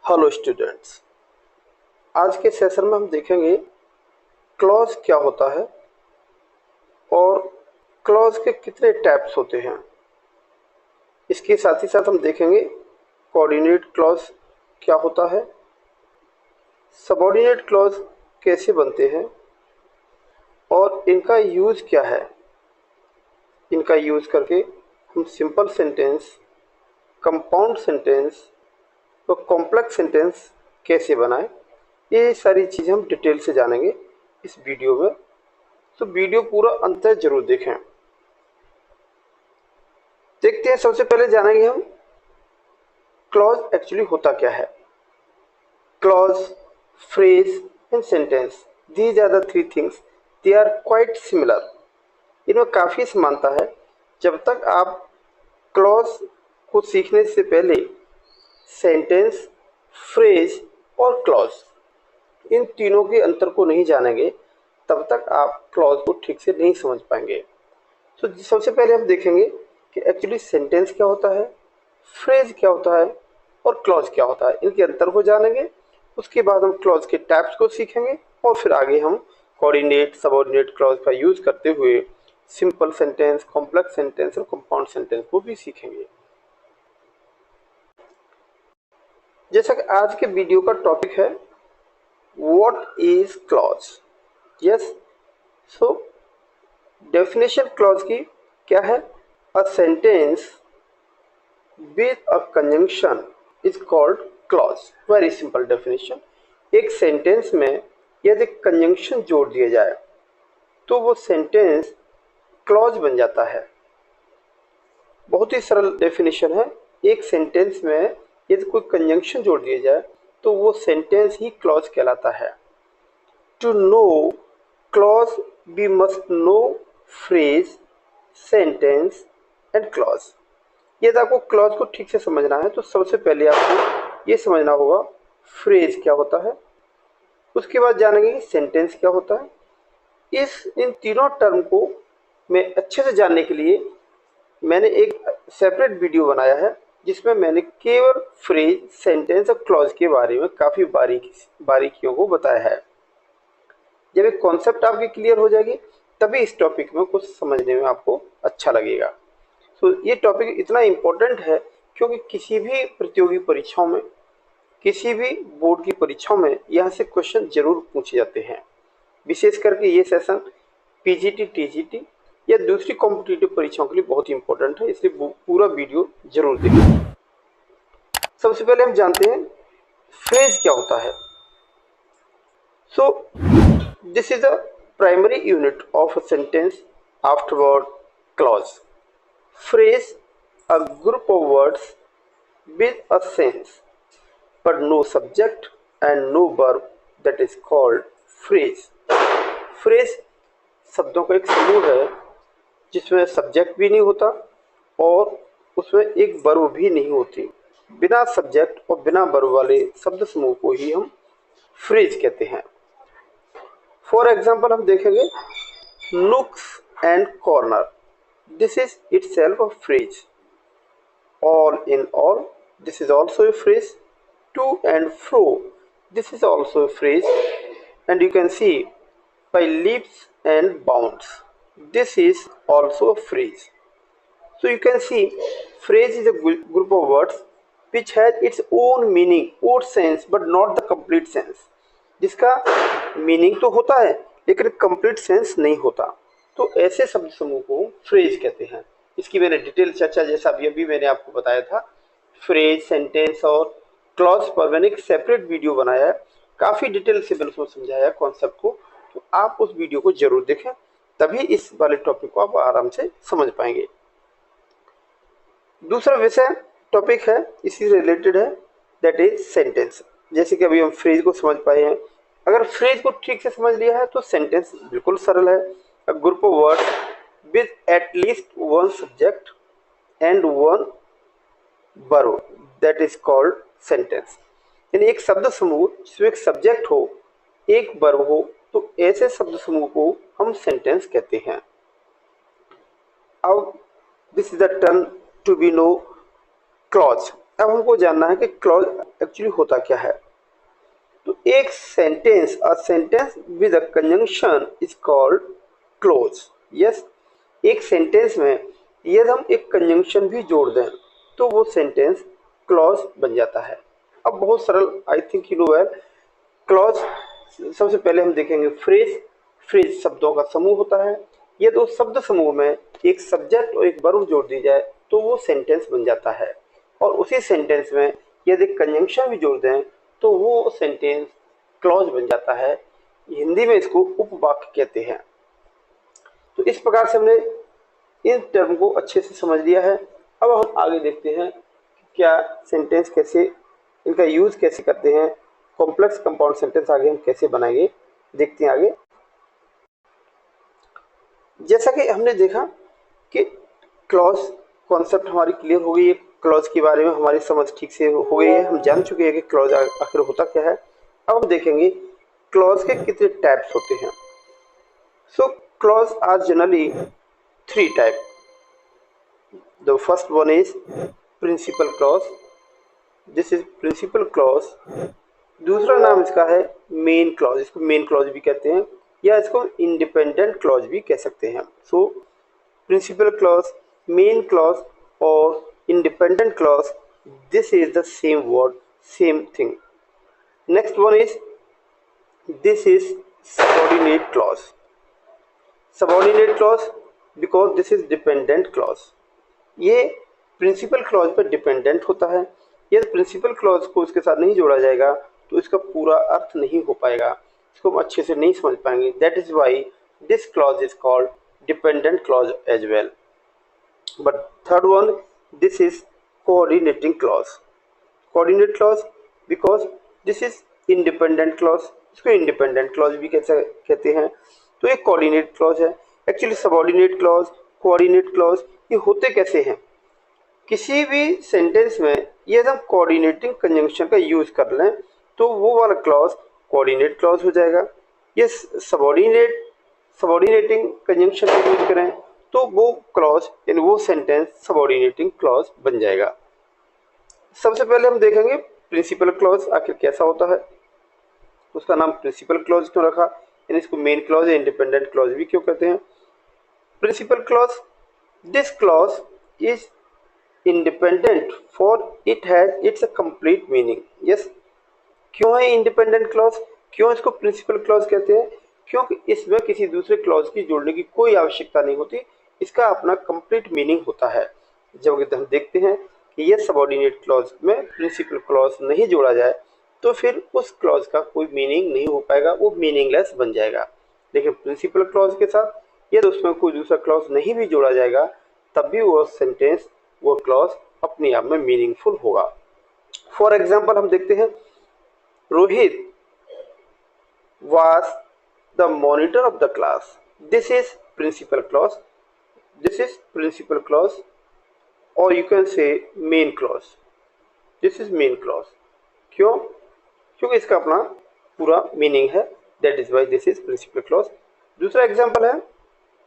Hello students, आज के session में हम देखेंगे क्लॉज क्या होता है और क्लॉज के कितने टाइप्स होते हैं। इसके साथ ही साथ हम देखेंगे कोऑर्डिनेट क्लॉज क्या होता है, सबऑर्डिनेट क्लॉज कैसे बनते हैं और इनका यूज़ क्या है। इनका यूज़ करके हम सिंपल सेंटेंस, कंपाउंड सेंटेंस तो कॉम्प्लेक्स सेंटेंस कैसे बनाएं, ये सारी चीज़ें हम डिटेल से जानेंगे इस वीडियो में। तो वीडियो पूरा अंत तक जरूर देखें। देखते हैं, सबसे पहले जानेंगे हम क्लॉज एक्चुअली होता क्या है। Clause, phrase and sentence, these are the three things, they are quite similar. इनमें काफ़ी समानता है। जब तक आप क्लॉज को सीखने से पहले सेंटेंस, फ्रेज और क्लॉज इन तीनों के अंतर को नहीं जानेंगे, तब तक आप क्लॉज को ठीक से नहीं समझ पाएंगे। तो सबसे पहले हम देखेंगे कि एक्चुअली सेंटेंस क्या होता है, फ्रेज क्या होता है और क्लॉज क्या होता है। इनके अंतर को जानेंगे। उसके बाद हम क्लॉज के टाइप्स को सीखेंगे और फिर आगे हम कोऑर्डिनेट, सबऑर्डिनेट क्लॉज का यूज करते हुए सिंपल सेंटेंस, कॉम्प्लेक्स सेंटेंस और कंपाउंड सेंटेंस को भी सीखेंगे। जैसा कि आज के वीडियो का टॉपिक है what is clause. Yes, so definition clause की क्या है? A sentence with a conjunction is called clause. Very simple definition. एक सेंटेंस में यदि कंजंक्शन जोड़ दिया जाए तो वो सेंटेंस क्लॉज बन जाता है। बहुत ही सरल डेफिनेशन है। एक सेंटेंस में यदि कोई कंजंक्शन जोड़ दिया जाए तो वो सेंटेंस ही क्लॉज कहलाता है। To know clause we must know phrase, sentence and clause. यदि आपको क्लॉज को ठीक से समझना है तो सबसे पहले आपको ये समझना होगा फ्रेज क्या होता है। उसके बाद जानेंगे कि सेंटेंस क्या होता है। इन तीनों टर्म को मैं अच्छे से जानने के लिए मैंने एक सेपरेट वीडियो बनाया है जिसमें मैंने केवल फ्रेज, सेंटेंस और क्लॉज के बारे में काफ़ी बारीकियों को बताया है। जब एक कॉन्सेप्ट आपकी क्लियर हो जाएगी तभी इस टॉपिक में कुछ समझने में आपको अच्छा लगेगा। तो ये टॉपिक इतना इम्पोर्टेंट है क्योंकि किसी भी प्रतियोगी परीक्षाओं में, किसी भी बोर्ड की परीक्षाओं में यहाँ से क्वेश्चन जरूर पूछे जाते हैं। विशेष करके ये सेशन पीजीटी, टीजीटी या दूसरी कॉम्पिटिटिव परीक्षाओं के लिए बहुत ही इंपॉर्टेंट है, इसलिए पूरा वीडियो जरूर देखें। सबसे पहले हम जानते हैं फ्रेज क्या होता है। सो this is a primary unit of a sentence afterward clause. Phrase, a group of words with a sense but no subject and no verb, that is called phrase. Phrase शब्दों का एक समूह है जिसमें सब्जेक्ट भी नहीं होता और उसमें एक वर्ब भी नहीं होती। बिना सब्जेक्ट और बिना वर्ब वाले शब्द समूह को ही हम फ्रेज कहते हैं। फॉर एग्जाम्पल हम देखेंगे nooks and corner, this is itself a phrase. All in all, this is also a phrase. To and fro, this is also a phrase. And you can see by leaps and bounds, this is also a phrase. So you can see phrase is a group of words which has its own meaning, own sense but not the complete sense. जिसका meaning तो होता है लेकिन complete sense नहीं होता। तो ऐसे शब्द समूह को फ्रेज कहते हैं। इसकी मैंने डिटेल चर्चा, जैसा अभी मैंने आपको बताया था, फ्रेज, सेंटेंस और क्लॉज पर मैंने एक सेपरेट वीडियो बनाया है। काफ़ी डिटेल से मैंने उसमें समझाया है कॉन्सेप्ट को। तो आप उस वीडियो को जरूर देखें, तभी इस वाले टॉपिक को आप आराम से समझ पाएंगे। दूसरा विषय टॉपिक है, इसी से रिलेटेड है, दैट इज सेंटेंस। जैसे कि अभी हम फ्रेज को समझ पाए हैं। अगर फ्रेज को ठीक से समझ लिया है तो सेंटेंस बिल्कुल सरल है। A group of words with at least one subject and one verb, that is called sentence. यानी एक शब्द समूह जिसमें एक सब्जेक्ट हो, एक वर्ब हो, तो ऐसे शब्द समूह को हम सेंटेंस कहते हैं। अब this is the term to be know clause. अब हमको जानना है कि क्लॉज एक्चुअली होता क्या है। तो एक sentence, a sentence with a conjunction is called close. Yes, एक सेंटेंस में यदि हम एक कंजंक्शन भी जोड़ दें तो वो सेंटेंस क्लॉज बन जाता है। अब बहुत सरल, I think you know well. Clause सबसे पहले हम देखेंगे फ्रेज। फ्रेज शब्दों का समूह होता है। ये दो शब्द समूह में एक सब्जेक्ट और एक वर्ब जोड़ दी जाए तो वो सेंटेंस बन जाता है। और उसी सेंटेंस में यदि कंजंक्शन भी जोड़ दें तो वो सेंटेंस क्लॉज बन जाता है। हिंदी में इसको उपवाक्य कहते हैं। तो इस प्रकार से हमने इन टर्म को अच्छे से समझ लिया है। अब हम आगे देखते हैं कि क्या सेंटेंस कैसे, इनका यूज कैसे करते हैं, कॉम्प्लेक्स कंपाउंड सेंटेंस आगे हम कैसे बनाएंगे, देखते हैं आगे। जैसा कि हमने देखा कि क्लॉज कॉन्सेप्ट हमारी क्लियर हो गई है, क्लॉज के बारे में हमारी समझ ठीक से हो गई है, हम जान चुके हैं कि क्लॉज आखिर होता क्या है। अब हम देखेंगे क्लॉज के कितने टाइप्स होते हैं। So clause are generally three type. The first one is principal clause, this is principal clause. दूसरा नाम इसका है मेन क्लॉज, इसको मेन क्लॉज भी कहते हैं या इसको इंडिपेंडेंट क्लॉज भी कह सकते हैं। So principal clause, main clause और independent clause, this is the same word, same thing. Next one is, this is subordinate clause. Subordinate clause because this is dependent clause. ये प्रिंसिपल क्लॉज पर dependent होता है। यदि principal clause को इसके साथ नहीं जोड़ा जाएगा तो इसका पूरा अर्थ नहीं हो पाएगा, इसको हम अच्छे से नहीं समझ पाएंगे। That is why this clause is called dependent clause as well. But third one, this is coordinating clause. Coordinate clause because this is independent clause, इसको independent clause भी कहते हैं। तो ये coordinate clause है। Actually subordinate clause, coordinate clause ये होते कैसे हैं? किसी भी सेंटेंस में ये हम coordinating conjunction का यूज कर लें तो वो वाला क्लॉज coordinate clause हो जाएगा। ये सबॉर्डिनेटिंग कंजंक्शन का यूज करें तो वो क्लॉज यानी वो सेंटेंस सबॉर्डिनेटिंग क्लॉज बन जाएगा। सबसे पहले हम देखेंगे प्रिंसिपल क्लॉज आखिर कैसा होता है, उसका नाम प्रिंसिपल क्लॉज क्यों रखा, यानी इसको मेन क्लॉज या इंडिपेंडेंट क्लॉज भी क्यों कहते हैं। Principal clause, this clause is independent for it has its a complete meaning. Yes, क्यों है इंडिपेंडेंट क्लॉज, क्यों इसको प्रिंसिपल क्लॉज कहते हैं? क्योंकि इसमें किसी दूसरे क्लॉज की जोड़ने की कोई आवश्यकता नहीं होती, इसका अपना कंप्लीट मीनिंग होता है। जब हम देखते हैं कि ये सबऑर्डिनेट क्लॉज में प्रिंसिपल क्लॉज नहीं जोड़ा जाए तो फिर उस क्लॉज का कोई मीनिंग नहीं हो पाएगा, वो मीनिंगलेस बन जाएगा। लेकिन प्रिंसिपल क्लॉज के साथ यदि उसमें कोई दूसरा क्लॉज नहीं भी जोड़ा जाएगा तब भी वो सेंटेंस, वो क्लॉज अपने आप में मीनिंगफुल होगा। फॉर एग्जाम्पल हम देखते हैं, Rohit was the monitor of the class. This is principal clause. This is principal clause, or you can say main clause. This is main clause. क्यों? क्योंकि इसका अपना पूरा मीनिंग है। That is why this is principal clause. दूसरा example है,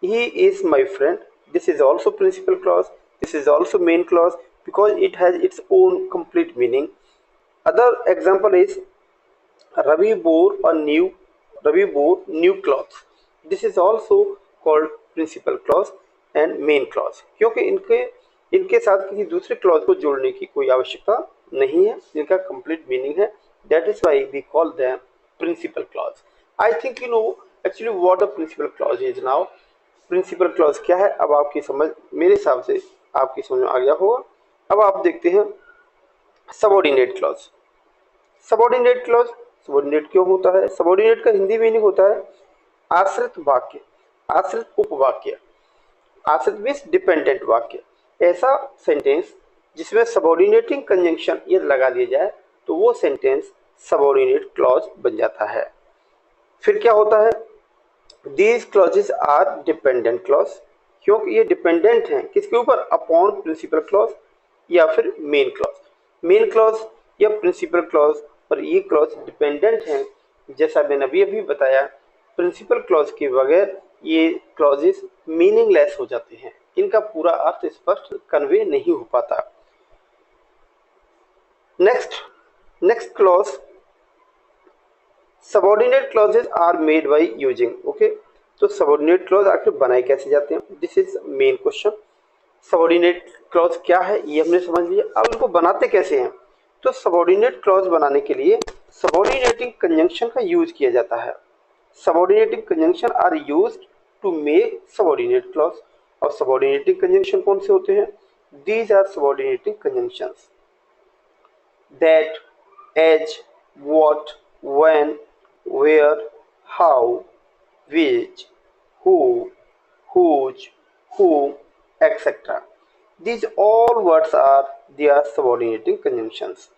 he is my friend. This is also principal clause. This is also main clause because it has its own complete meaning. Other example is, Ravi wore new clothes. This is also called principal clause and main clause क्योंकि इनके साथ किसी दूसरे clause को जोड़ने की कोई आवश्यकता नहीं है, इनका कंप्लीट मीनिंग है। That is why we call them principal clause. I think you know actually what the principal clause is now. Principal clause क्या है अब आपकी समझ, मेरे हिसाब से आपकी समझ में आ गया होगा। अब आप देखते हैं subordinate clause. Subordinate clause, subordinate क्यों होता है? सबऑर्डिनेट का हिंदी मीनिंग होता है आश्रित वाक्य, आश्रित उपवाक्य। आश्रित मीन्स डिपेंडेंट वाक्य, ऐसा सेंटेंस जिसमें सबऑर्डिनेटिंग कंजंक्शन ये लगा दिया जाए तो वो सेंटेंस सबऑर्डिनेट क्लॉज बन जाता है। फिर क्या होता है, these clauses are dependent clause, क्योंकि ये डिपेंडेंट हैं किसके ऊपर? अपॉन प्रिंसिपल क्लॉज या फिर मेन क्लॉज। मेन क्लॉज या प्रिंसिपल क्लॉज और ये क्लॉज डिपेंडेंट हैं। जैसा मैंने अभी बताया, प्रिंसिपल क्लॉज के बगैर ये क्लॉजेस मीनिंगलेस हो जाते हैं, इनका पूरा अर्थ स्पष्ट कन्वे नहीं हो पाता। Next clause, subordinate clauses are made by using. Okay, तो सबऑर्डिनेट क्लॉज आखिर बनाए कैसे जाते हैं, this is main question. Subordinate clause क्या है ये हमने समझ लिया, अब इनको बनाते कैसे हैं। तो सबऑर्डिनेट क्लॉज बनाने के लिए सबऑर्डिनेटिंग कंजंक्शन का यूज किया जाता है। Subordinating conjunction are used to make subordinate clause. और सबऑर्डिनेटिंग कंजंक्शन कौन से होते हैं, these are subordinating conjunctions that, as, what, when, where, how, which, who, whose, whom, etc. These all words are their subordinating conjunctions.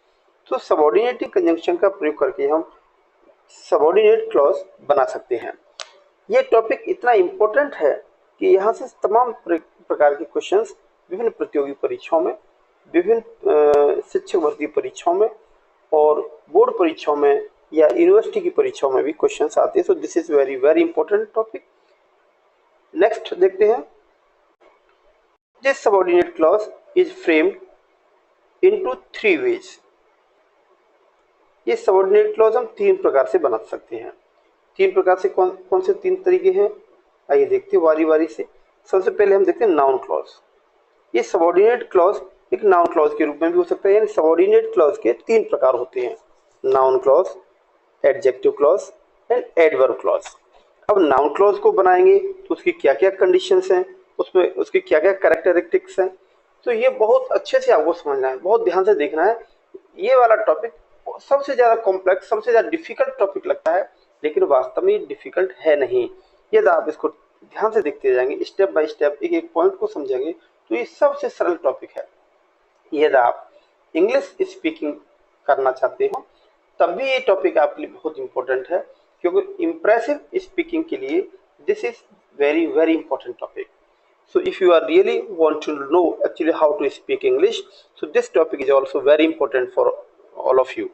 तो subordinating conjunction का प्रयोग करके हम सबऑर्डिनेट क्लॉज बना सकते हैं। ये टॉपिक इतना इम्पोर्टेंट है कि यहाँ से तमाम प्रकार के क्वेश्चंस विभिन्न प्रतियोगी परीक्षाओं में, विभिन्न शिक्षक भर्ती परीक्षाओं में और बोर्ड परीक्षाओं में या यूनिवर्सिटी की परीक्षाओं में भी क्वेश्चंस आते हैं। So this is very very important topic. Next देखते हैं, this subordinate clause is framed into 3 ways. ये सबऑर्डिनेट क्लॉज हम 3 प्रकार से बना सकते हैं। 3 प्रकार से कौन से 3 तरीके हैं, आइए देखते हैं बारी बारी से। सबसे पहले हम देखते हैं नाउन क्लॉज। ये सबऑर्डिनेट क्लॉज एक नाउन क्लॉज के रूप में भी हो सकता है, यानी सबऑर्डिनेट क्लॉज के 3 प्रकार होते हैं, noun clause, adjective clause and adverb clause. अब नाउन क्लॉज को बनाएंगे तो उसकी क्या क्या कंडीशंस हैं, उसमें उसकी क्या क्या कैरेक्टरिस्टिक्स हैं, तो ये बहुत अच्छे से आपको समझना है, बहुत ध्यान से देखना है। ये वाला टॉपिक सबसे ज़्यादा कॉम्प्लेक्स, सबसे ज़्यादा डिफिकल्ट टॉपिक लगता है, लेकिन वास्तव में डिफिकल्ट है नहीं। यदि आप इसको ध्यान से देखते जाएंगे, स्टेप बाय स्टेप एक एक पॉइंट को समझेंगे, तो ये सबसे सरल टॉपिक है। यदि आप इंग्लिश स्पीकिंग करना चाहते हो तब भी ये टॉपिक आपके लिए बहुत इंपॉर्टेंट है, क्योंकि इम्प्रेसिव स्पीकिंग के लिए this is very very important topic. So if you are really want to know actually how to speak English, so this topic is also very important for all of you.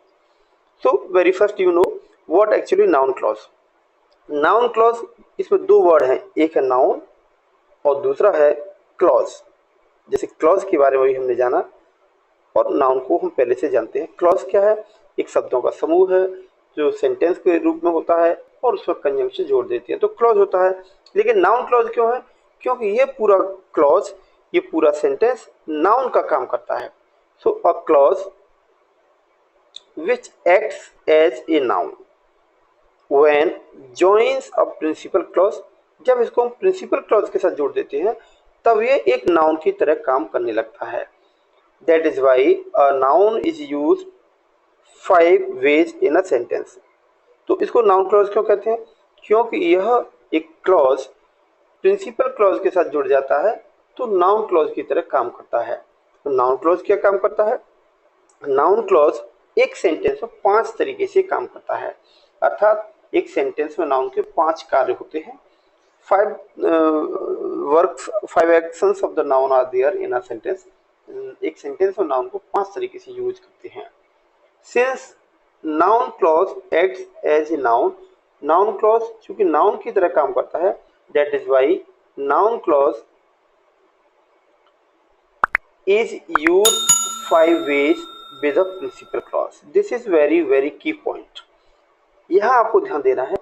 So very first you know what actually noun clause. Noun clause इसमें 2 word हैं, एक है noun और दूसरा है clause। जैसे clause के बारे में भी हमने जाना और नाउन को हम पहले से जानते हैं। क्लॉज क्या है, एक शब्दों का समूह है जो सेंटेंस के रूप में होता है और उस पर कंजंक्शन जोड़ देती है, तो क्लॉज होता है। लेकिन नाउन क्लॉज क्यों है, क्योंकि ये पूरा क्लॉज, ये पूरा सेंटेंस नाउन का काम करता है। So a clause which acts as a noun when joins a principal clause. जब इसको हम प्रिंसिपल क्लॉज के साथ जोड़ देते हैं तब ये एक नाउन की तरह काम करने लगता है। That is why a noun is used 5 ways in a sentence. तो इसको नाउन क्लॉज क्यों कहते हैं, क्योंकि यह एक क्लॉज प्रिंसिपल क्लॉज के साथ जुड़ जाता है तो नाउन क्लॉज की तरह काम करता है। तो नाउन क्लॉज क्या काम करता है, नाउन क्लॉज एक सेंटेंस में 5 तरीके से काम करता है, अर्थात एक सेंटेंस में नाउन के 5 कार्य होते हैं। 5 actions of the noun are there in a sentence. एक सेंटेंस में नाउन को 5 तरीके से यूज करते हैं। Since noun clause acts as a noun, noun clause चूंकि नाउन की तरह काम करता है, that is why noun clause is use 5 ways with a principal clause. This is very very key point, यहाँ आपको ध्यान देना है।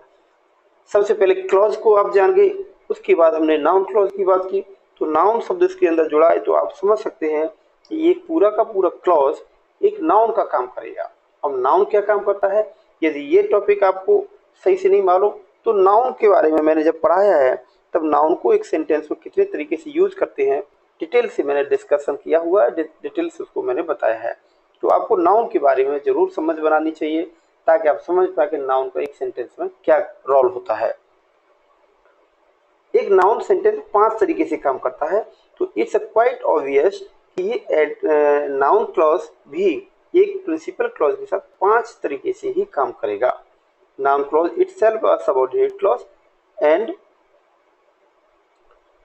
सबसे पहले क्लॉज को आप जान गए, उसके बाद हमने नाउन क्लॉज की बात की, तो नाउन शब्द इसके अंदर जुड़ा है, तो आप समझ सकते हैं कि ये पूरा का पूरा क्लॉज एक नाउन का काम करेगा। अब नाउन क्या काम करता है, यदि ये टॉपिक आपको सही से नहीं मालूम तो नाउन के बारे में मैंने जब पढ़ाया है तब नाउन को एक सेंटेंस में कितने तरीके से यूज करते हैं डिटेल से मैंने डिस्कशन किया हुआ है, डिटेल से उसको मैंने बताया है। तो आपको नाउन के बारे में जरूर समझ बनानी चाहिए ताकि आप समझ पाए कि नाउन का एक सेंटेंस में क्या रोल होता है। एक नाउन सेंटेंस 5 तरीके से काम करता है, तो इट्स क्वाइट ऑब्वियस कि ये नाउन क्लॉज भी एक प्रिंसिपल क्लॉज के साथ 5 तरीके से ही काम करेगा। Noun clause itself a subordinate clause and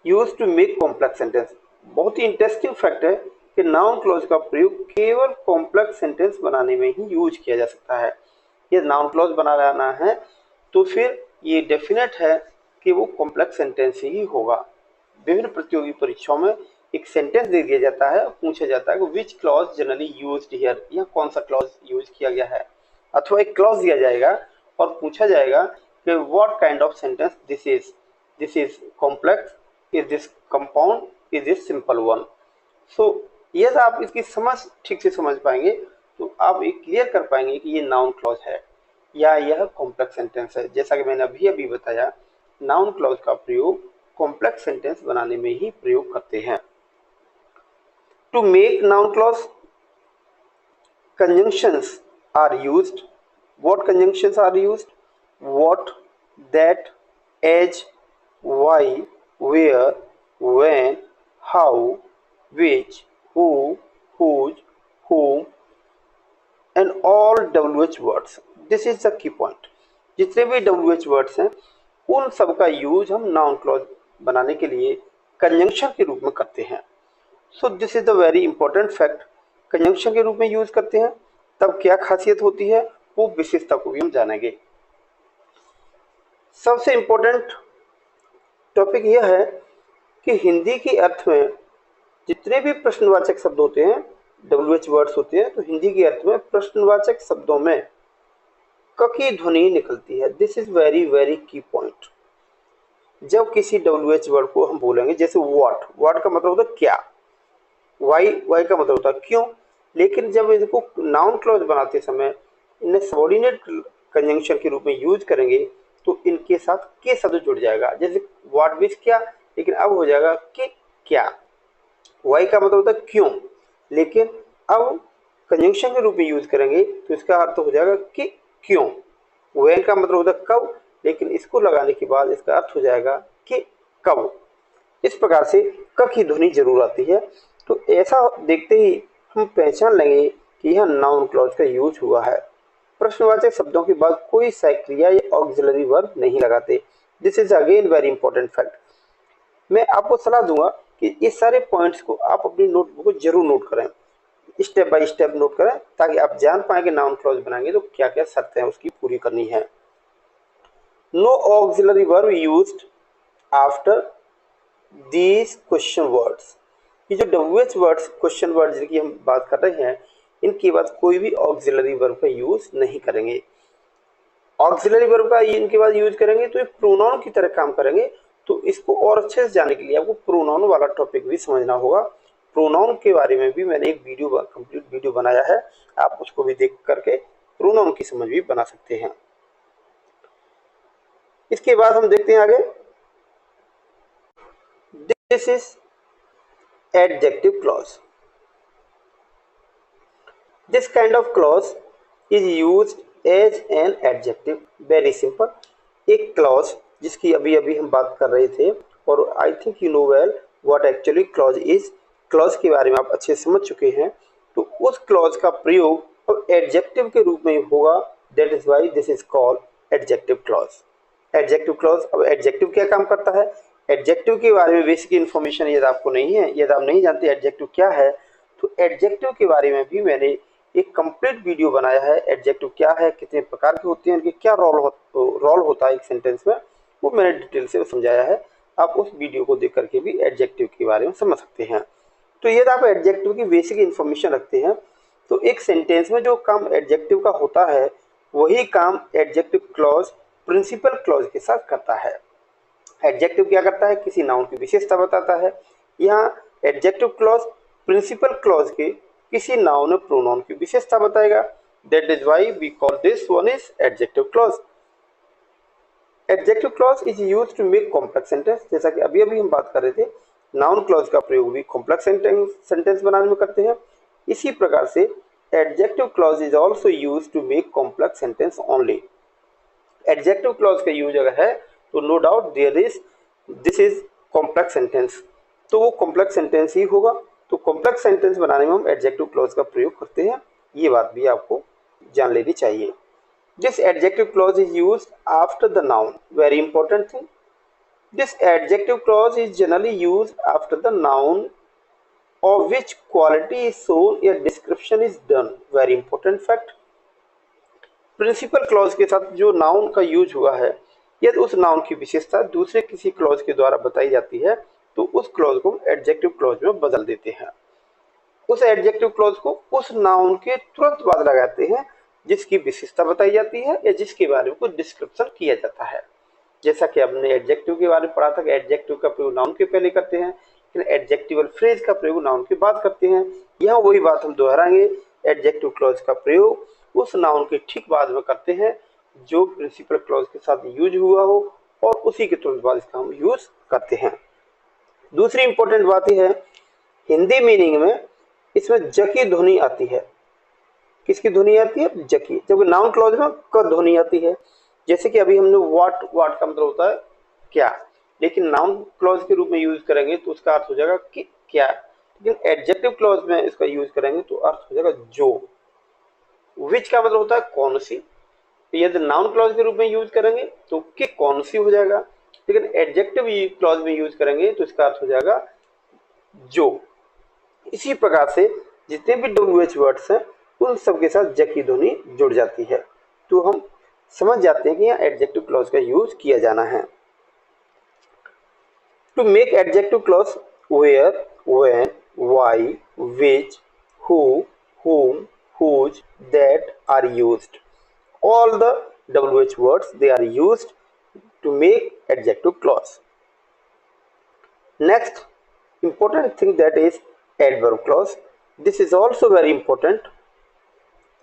use to make complex sentence. बहुत ही इंटरेस्टिंग फैक्ट है कि नाउन क्लॉज का प्रयोग केवल कॉम्प्लेक्स सेंटेंस बनाने में ही यूज किया जा सकता है। ये नाउन क्लॉज बनाना है तो फिर ये डेफिनेट है कि वो कॉम्प्लेक्स सेंटेंस ही होगा। विभिन्न प्रतियोगी परीक्षाओं में एक सेंटेंस दे दिया जाता है, पूछा जाता है कि विच क्लॉज जनरली यूज्ड हियर, यह कौन सा क्लॉज यूज किया गया है, अथवा एक क्लॉज दिया जाएगा और पूछा जाएगा कि what kind of sentence this is complex, is this compound, is this simple one. So यदि आप इसकी समझ ठीक से समझ पाएंगे तो आप ये क्लियर कर पाएंगे कि ये नाउन क्लॉज है या यह कॉम्प्लेक्स सेंटेंस है। जैसा कि मैंने अभी बताया, नाउन क्लॉज का प्रयोग कॉम्प्लेक्स सेंटेंस बनाने में ही प्रयोग करते हैं। To make noun clause conjunctions are used. What conjunctions are used? What, that, as, why, where, when, how, which, who, whose, whom and all WH words. This is the key point. जितने भी WH words हैं उन सब का use हम noun clause बनाने के लिए कंजंक्शन के रूप में करते हैं। So this is the very important fact. Conjunction के रूप में यूज करते हैं, तब क्या खासियत होती है वो विशेषता को भी हम जानेंगे। सबसे इंपॉर्टेंट टॉपिक यह है कि हिंदी के अर्थ में जितने भी प्रश्नवाचक शब्द होते हैं, WH वर्ड्स होते हैं, तो हिंदी के अर्थ में प्रश्नवाचक शब्दों में क की ध्वनि निकलती है। This is very very key point. जब किसी WH वर्ड को हम बोलेंगे, जैसे व्हाट का मतलब होता है क्या, वाई का मतलब होता है क्यों, लेकिन जब इनको नाउन क्लॉज बनाते समय इन्हें सबऑर्डिनेट कंजंक्शन के रूप में यूज करेंगे तो इनके साथ के शब्द जुड़ जाएगा। जैसे व्हाट विच क्या, लेकिन अब हो जाएगा कि क्या। वाई का मतलब होता है क्यों, लेकिन अब कंजंक्शन के रूप में यूज करेंगे तो इसका अर्थ हो जाएगा कि क्यों। व्हेन का मतलब होता है कब, लेकिन इसको लगाने के बाद इसका अर्थ हो जाएगा कि कब। इस प्रकार से क की ध्वनि जरूर आती है। तो ऐसा देखते ही हम पहचान लेंगे कि यह नाउन क्लॉज का यूज हुआ है। प्रश्नवाचक शब्दों के बाद कोई सहायक्रिया या ऑक्सिलरी वर्ब नहीं लगाते। This is again very important fact. मैं आपको सलाह दूंगा कि इस सारे पॉइंट्स को आप अपनी नोटबुक को जरूर नोट करें, स्टेप बाय स्टेप नोट करें, ताकि आप जान पाए कि नाउन क्लॉज बनाएंगे तो क्या क्या शर्तें हैं उसकी पूरी करनी है। No auxiliary verb used after these question words. ये जो WH वर्ड्स, क्वेश्चन वर्ड्स की हम बात कर रहे हैं, इनके बाद कोई भी ऑक्सिलरी वर्ब का यूज नहीं करेंगे। ऑक्सिलरी वर्ब का इनके बाद यूज करेंगे तो ये प्रोनाउन की तरह काम करेंगे। तो इसको और अच्छे से जानने के लिए आपको प्रोनाउन वाला टॉपिक भी समझना होगा। प्रोनाउन के बारे में भी मैंने एक कंप्लीट वीडियो बनाया है, आप उसको भी देख करके प्रोनाउन की समझ भी बना सकते हैं। इसके बाद हम देखते हैं आगे। This is adjective clause. This kind of clause is used as an adjective. Very simple. एक clause जिसकी अभी हम बात कर रहे थे, और I think you know well what actually clause is. clause के बारे में आप अच्छे समझ चुके हैं। तो उस clause का प्रयोग अब adjective के रूप में होगा। That is why this is called adjective clause. Adjective clause। अब adjective क्या काम करता है, एडजेक्टिव के बारे में बेसिक इन्फॉर्मेशन यदि आपको नहीं है, यदि आप नहीं जानते एडजेक्टिव क्या है, तो एडजेक्टिव के बारे में भी मैंने एक कंप्लीट वीडियो बनाया है। एडजेक्टिव क्या है, कितने प्रकार के होते हैं, इनके क्या रोल होता है एक सेंटेंस में, वो मैंने डिटेल से समझाया है। आप उस वीडियो को देख करके भी एडजेक्टिव के बारे में समझ सकते हैं। तो यदि आप एडजेक्टिव की बेसिक इन्फॉर्मेशन रखते हैं तो एक सेंटेंस में जो काम एडजेक्टिव का होता है वही काम एडजेक्टिव क्लॉज प्रिंसिपल क्लॉज के साथ करता है। एडजेक्टिव क्या करता है, किसी नाउन की विशेषता बताता है। यहाँ एडजेक्टिव क्लॉज प्रिंसिपल क्लॉज के किसी नाउन और प्रोनाउन की विशेषता बताएगा। That is why we call this one is adjective clause. Adjective clause is used to make complex sentence. जैसा कि अभी हम बात कर रहे थे, नाउन क्लॉज का प्रयोग भी कॉम्प्लेक्स सेंटेंस बनाने में करते हैं। इसी प्रकार से adjective clause is also used to make complex sentence only. Adjective clause का यूज अगर है तो no doubt this is complex sentence, तो वो कॉम्प्लेक्स सेंटेंस ही होगा। तो कॉम्प्लेक्स सेंटेंस बनाने में हम एडजेक्टिव क्लॉज का प्रयोग करते हैं, ये बात भी आपको जान लेनी चाहिए। This adjective clause is used after the noun. Very important thing, this adjective clause is generally used after the noun of which quality is shown a description is done. Very important fact. Principal clause के साथ जो noun का use हुआ है, यदि उस noun की विशेषता दूसरे किसी क्लॉज के द्वारा बताई जाती है तो उस क्लॉज को एडजेक्टिव क्लॉज में बदल देते हैं। उस एडजेक्टिव क्लॉज को उस नाउन के तुरंत बाद लगाते हैं जिसकी विशेषता बताई जाती है या जिसके बारे में कुछ डिस्क्रिप्शन किया जाता है। जैसा कि हमने एडजेक्टिव के बारे में पढ़ा था कि एडजेक्टिव का प्रयोग नाउन के पहले करते हैं, लेकिन एडजेक्टिवल फ्रेज का प्रयोग नाउन के बाद करते हैं। यहाँ वही बात हम दोहराएंगे, एडजेक्टिव क्लॉज का प्रयोग उस नाउन के ठीक बाद में करते हैं जो प्रिंसिपल क्लॉज के साथ यूज हुआ हो और उसी के तुरंत बाद इसका हम यूज करते हैं। दूसरी इंपॉर्टेंट बात यह है, हिंदी मीनिंग में इसमें ज की ध्वनि आती है। किसकी ध्वनि आती है? ज की। जबकि नाउन क्लॉज में क ध्वनि आती है। जैसे कि अभी हमने वाट का मतलब होता है क्या, लेकिन नाउन क्लॉज के रूप में यूज करेंगे तो उसका अर्थ हो जाएगा कि क्या, लेकिन एडजेक्टिव क्लॉज में इसका यूज करेंगे तो अर्थ हो जाएगा जो। विच का मतलब होता है कौन सी, यदि नाउन क्लॉज के रूप में यूज करेंगे तो कि कौन सी हो जाएगा, लेकिन एडजेक्टिव क्लॉज में यूज करेंगे तो इसका अर्थ हो जाएगा जो। इसी प्रकार से जितने भी WH वर्ड्स हैं उन सब के साथ ज की ध्वनि जुड़ जाती है, तो हम समझ जाते हैं कि यहाँ एडजेक्टिव क्लॉज का यूज किया जाना है। To make adjective clause where, when, why, which, who, whom, whose, that are used. All the WH words they are used to make adjective clause. Next important thing that is adverb clause. This is also very important.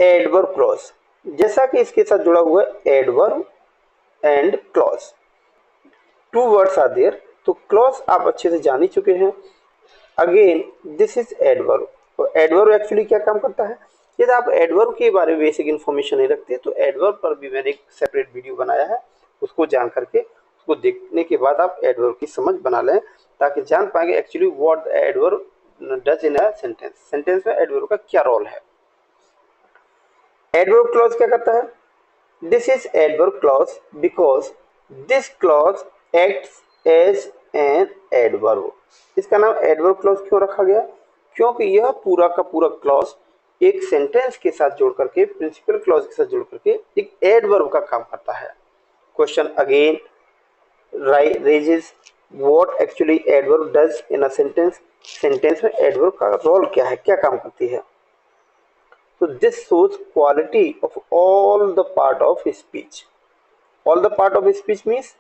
Adverb clause जैसा कि इसके साथ जुड़ा हुआ है adverb and clause. Two words are there. तो clause आप अच्छे से जान ही चुके हैं। Again this is adverb. तो adverb एक्चुअली क्या काम करता है? यदि आप एडवर्ब के बारे में बेसिक इन्फॉर्मेशन नहीं रखते तो एडवर्ब पर भी मैंने एक सेपरेट वीडियो बनाया है, उसको जान करके उसको देखने के बाद आप एडवर्ब की समझ बना लें ताकि जान पाएंगे actually what adverb does in a sentence. Sentence में एडवर्ब का क्या रोल है। एडवर्ब क्लॉज क्या करता है? This is adverb clause because this clause acts as an adverb. इसका नाम एडवर्ब क्लॉज क्यों रखा गया? क्योंकि यह पूरा का पूरा क्लॉज एक सेंटेंस के साथ जोड़ करके, प्रिंसिपल क्लॉज के साथ जोड़ करके एक एडवर्ब का काम करता है। Question again raises what actually adverb does in a sentence. Sentence में एडवर्ब का रोल क्या है, क्या काम करती है? तो this shows quality of all the part of speech. All the part of speech means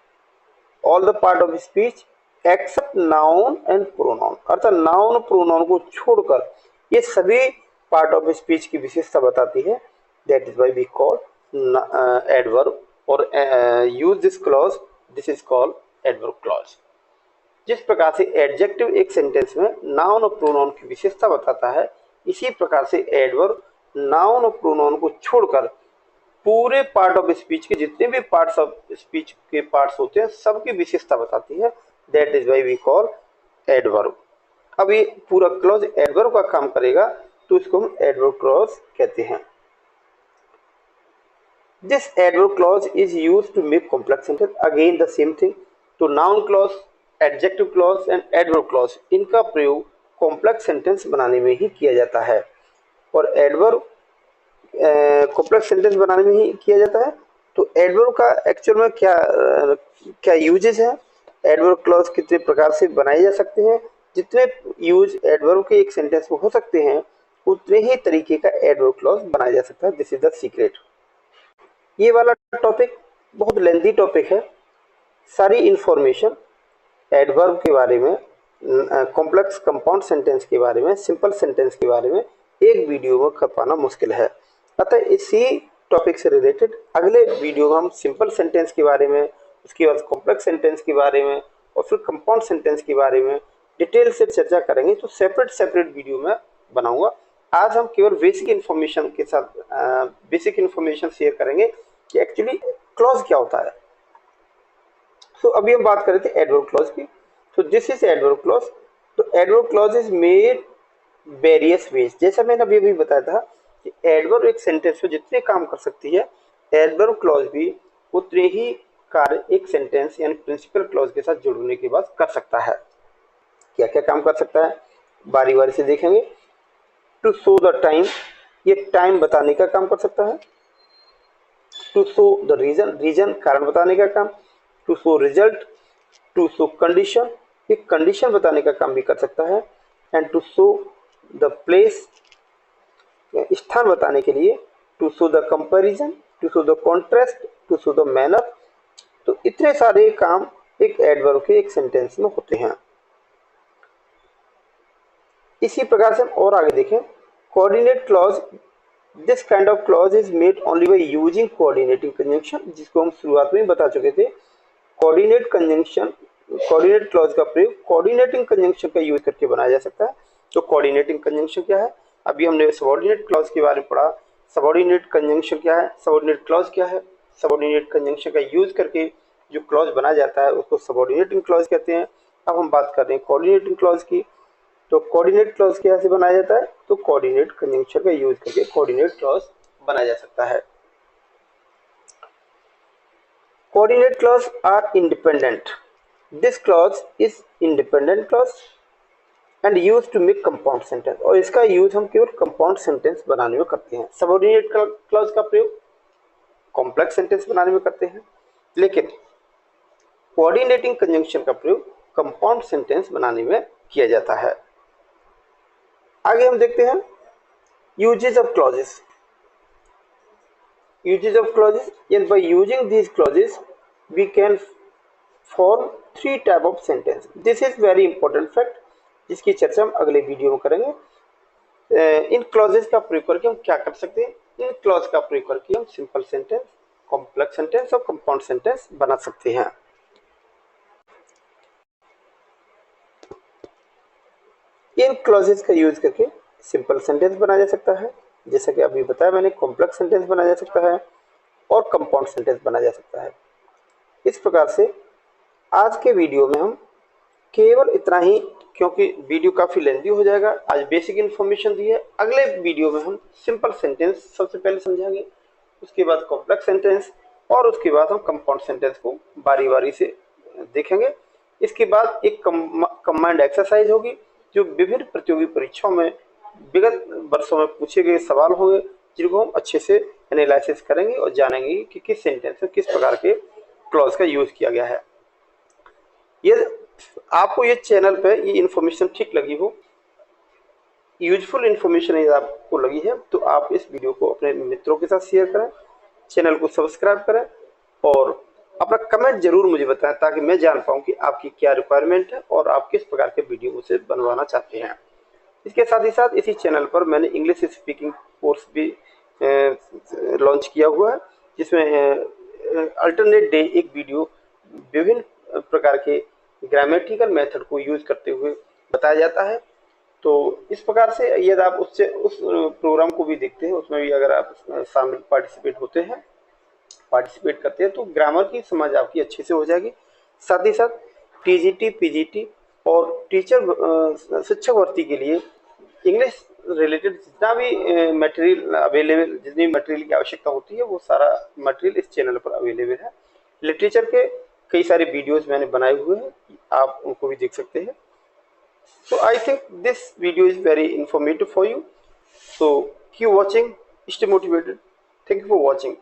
all the part of speech except noun and pronoun, अर्थात नाउन प्रोनाउन को छोड़कर ये सभी पार्ट ऑफ स्पीच की विशेषता बताती है। That is why we call adverb और use this clause, this is called adverb clause. जिस प्रकार से एडजेक्टिव एक सेंटेंस में नाउन और प्रोनाउन की विशेषता बताता है, इसी प्रकार से एडवर्ब नाउन और प्रोनाउन को छोड़कर पूरे पार्ट ऑफ स्पीच के जितने भी पार्ट्स ऑफ स्पीच के पार्ट्स होते हैं सबकी विशेषता बताती है। That is why we call adverb. अब ये पूरा क्लॉज एडवर्ब का काम करेगा तो इसको हम एडवर्ब क्लॉज कहते हैं। This adverb clause is used to make complex sentence. Again the same thing. तो noun clause, adjective clause and adverb clause इनका प्रयोग कॉम्प्लेक्स सेंटेंस बनाने में ही किया जाता है। और एडवर्ब कॉम्प्लेक्स सेंटेंस बनाने में ही किया जाता है। तो एडवर्ब का एक्चुअल में क्या यूजेस है, एडवर्ब क्लॉज कितने प्रकार से बनाए जा सकते हैं, जितने यूज एडवर्ब के एक सेंटेंस में हो सकते हैं उतने ही तरीके का एडवर्ब क्लॉज बनाया जा सकता है। This is the secret. ये वाला टॉपिक बहुत लेंथी टॉपिक है। सारी इंफॉर्मेशन एडवर्ब के बारे में, कॉम्प्लेक्स कंपाउंड सेंटेंस के बारे में, सिंपल सेंटेंस के बारे में एक वीडियो में कर पाना मुश्किल है। अतः इसी टॉपिक से रिलेटेड अगले वीडियो में हम सिंपल सेंटेंस के बारे में, उसके बाद कॉम्प्लेक्स सेंटेंस के बारे में और फिर कंपाउंड सेंटेंस के बारे में डिटेल से चर्चा करेंगे। तो सेपरेट वीडियो में बनाऊंगा। आज हम केवल बेसिक इन्फॉर्मेशन के साथ बेसिक इन्फॉर्मेशन शेयर करेंगे कि एक्चुअली क्लॉज क्या होता है। तो अभी हम बात कर रहे थे एडवर्ब क्लॉज की। तो दिस इज एडवर्ब क्लॉज। तो adverb clause is made various ways. जैसा मैंने अभी बताया था कि एडवर्ब एक सेंटेंस में जितने काम कर सकती है, एडवर्ब क्लॉज भी उतने ही कार्य एक सेंटेंस यानी प्रिंसिपल क्लॉज के साथ जुड़ने के बाद कर सकता है। क्या क्या काम कर सकता है बारी बारी से देखेंगे। टू शो द टाइम, ये टाइम बताने का काम कर सकता है। To show the reason, reason कारण बताने का काम। To show result, to show condition, एक कंडीशन बताने का काम भी कर सकता है। And to show the place, स्थान बताने के लिए, to show the comparison, to show the contrast, to show the manner. तो इतने सारे काम एक एडवर्ब के एक सेंटेंस में होते हैं। इसी प्रकार से हम और आगे देखें, coordinate clause, this kind of clause is made only by using coordinating conjunction, जिसको हम शुरुआत में बता चुके थे। कोऑर्डिनेट कंजंक्शन, कोऑर्डिनेट क्लॉज का प्रयोग कोऑर्डिनेटिंग कंजंक्शन का यूज करके बनाया जा सकता है। तो कोऑर्डिनेटिंग कंजंक्शन क्या है? अभी हमने सबऑर्डिनेट क्लॉज के बारे में पढ़ा। सबऑर्डिनेट कंजंक्शन क्या है, सबऑर्डिनेट क्लॉज क्या है? सबऑर्डिनेट कंजंक्शन का यूज करके जो क्लॉज बना जाता है उसको सबऑर्डिनेटिंग क्लॉज कहते हैं। अब हम बात कर रहे हैं कोऑर्डिनेटिंग क्लॉज की। तो कोऑर्डिनेट क्लॉज कैसे बनाया जाता है? तो कोऑर्डिनेट कंजंक्शन का यूज करके कोऑर्डिनेट क्लॉज बनाया जा सकता है। Coordinate clause are independent, this clause is independent clause and use to make compound sentence, और इसका यूज हम केवल कंपाउंड सेंटेंस बनाने में करते हैं। सबऑर्डिनेट क्लॉज का प्रयोग कॉम्प्लेक्स सेंटेंस बनाने में करते हैं, लेकिन कोऑर्डिनेटिंग कंजंक्शन का प्रयोग कंपाउंड सेंटेंस बनाने में किया जाता है। आगे हम देखते हैं uses of clauses. Uses of clauses, and by using these clauses we can form three type of sentence. This is very important fact, जिसकी चर्चा हम अगले वीडियो में करेंगे। इन क्लॉजेस का प्रयोग करके हम क्या कर सकते हैं? इन क्लॉज का प्रयोग करके हम सिंपल सेंटेंस, कॉम्प्लेक्स सेंटेंस और कंपाउंड सेंटेंस बना सकते हैं। इन क्लॉजेस का यूज करके सिंपल सेंटेंस बनाया जा सकता है, जैसा कि अभी बताया मैंने, कॉम्प्लेक्स सेंटेंस बनाया जा सकता है और कंपाउंड सेंटेंस बनाया जा सकता है। इस प्रकार से आज के वीडियो में हम केवल इतना ही, क्योंकि वीडियो काफ़ी लेंथी हो जाएगा। आज बेसिक इन्फॉर्मेशन दी है, अगले वीडियो में हम सिंपल सेंटेंस सबसे पहले समझाएंगे, उसके बाद कॉम्प्लेक्स सेंटेंस और उसके बाद हम कंपाउंड सेंटेंस को बारी बारी से देखेंगे। इसके बाद एक कंबाइंड एक्सरसाइज होगी जो विभिन्न प्रतियोगी परीक्षाओं में विगत वर्षों में पूछे गए सवाल होंगे, जिनको हम अच्छे से एनालिसिस करेंगे और जानेंगे कि किस सेंटेंस में किस प्रकार के क्लॉज का यूज किया गया है। ये आपको ये चैनल पे ये इन्फॉर्मेशन ठीक लगी हो, यूजफुल इन्फॉर्मेशन यदि आपको लगी है, तो आप इस वीडियो को अपने मित्रों के साथ शेयर करें, चैनल को सब्सक्राइब करें और अपना कमेंट जरूर मुझे बताएं, ताकि मैं जान पाऊँ कि आपकी क्या रिक्वायरमेंट है और आप किस प्रकार के वीडियो से बनवाना चाहते हैं। इसके साथ ही साथ इसी चैनल पर मैंने इंग्लिश स्पीकिंग कोर्स भी लॉन्च किया हुआ है, जिसमें अल्टरनेट डे एक वीडियो विभिन्न प्रकार के ग्रामेटिकल मेथड को यूज करते हुए बताया जाता है। तो इस प्रकार से यदि आप उससे उस प्रोग्राम को भी देखते हैं, उसमें भी अगर आप शामिल पार्टिसिपेट करते हैं, तो ग्रामर की समझ आपकी अच्छे से हो जाएगी। साथ ही साथ टीजीटी, पीजीटी और टीचर शिक्षक भर्ती के लिए इंग्लिश रिलेटेड जितना भी मटेरियल अवेलेबल, जितनी मटेरियल की आवश्यकता होती है, वो सारा मटेरियल इस चैनल पर अवेलेबल है। लिटरेचर के कई सारे वीडियोस मैंने बनाए हुए हैं, आप उनको भी देख सकते हैं। So I think this video is very informative for you. So keep watching, stay motivated. Thank you for watching.